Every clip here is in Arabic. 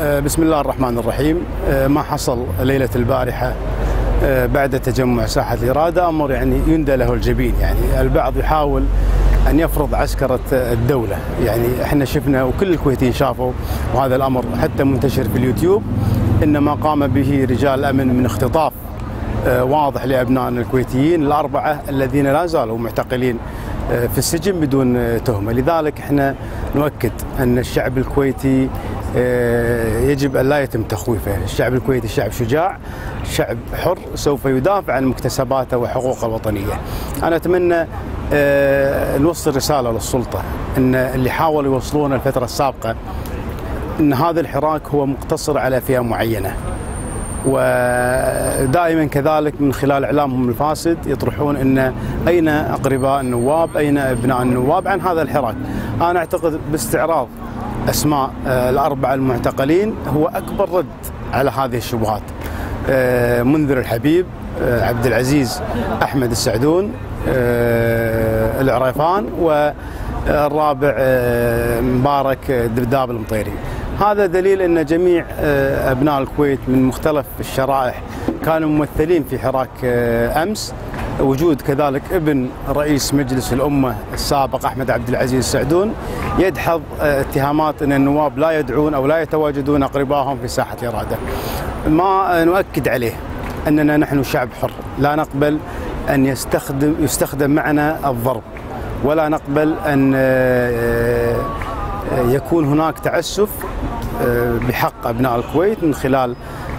بسم الله الرحمن الرحيم. ما حصل ليلة البارحة بعد تجمع ساحة الإرادة أمر يعني يندى له الجبين. يعني البعض يحاول أن يفرض عسكرة الدولة. يعني احنا شفنا وكل الكويتيين شافوا، وهذا الأمر حتى منتشر في اليوتيوب، إن ما قام به رجال الأمن من اختطاف واضح لأبنائنا الكويتيين الأربعة الذين لا زالوا معتقلين في السجن بدون تهمة. لذلك احنا نؤكد أن الشعب الكويتي يجب أن لا يتم تخويفه. الشعب الكويتي شعب شجاع، شعب حر، سوف يدافع عن مكتسباته وحقوقه الوطنية. أنا أتمنى نوصل رسالة للسلطة أن اللي حاولوا يوصلون الفترة السابقة أن هذا الحراك هو مقتصر على فئة معينة، ودائما كذلك من خلال إعلامهم الفاسد يطرحون أن أين أقرباء النواب، أين أبناء النواب عن هذا الحراك. أنا أعتقد باستعراض أسماء الأربعة المعتقلين هو أكبر رد على هذه الشبهات. منذر الحبيب، عبد العزيز أحمد السعدون، العريفان، والرابع مبارك دبداب المطيري. هذا دليل أن جميع أبناء الكويت من مختلف الشرائح كانوا ممثلين في حراك أمس. وجود كذلك ابن رئيس مجلس الأمة السابق أحمد عبد العزيز السعدون يدحض اتهامات أن النواب لا يدعون أو لا يتواجدون أقربائهم في ساحة الإرادة. ما نؤكد عليه أننا نحن شعب حر، لا نقبل أن يستخدم معنا الضرب، ولا نقبل أن يكون هناك تعسف بحق أبناء الكويت من خلال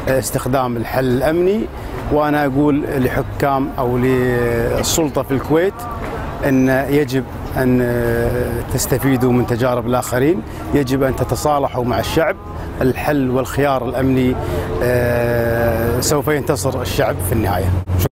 استخدام الحل الأمني. وأنا أقول لحكام أو للسلطة في الكويت أن يجب أن تستفيدوا من تجارب الآخرين، يجب أن تتصالحوا مع الشعب. الحل والخيار الأمني سوف ينتصر الشعب في النهاية.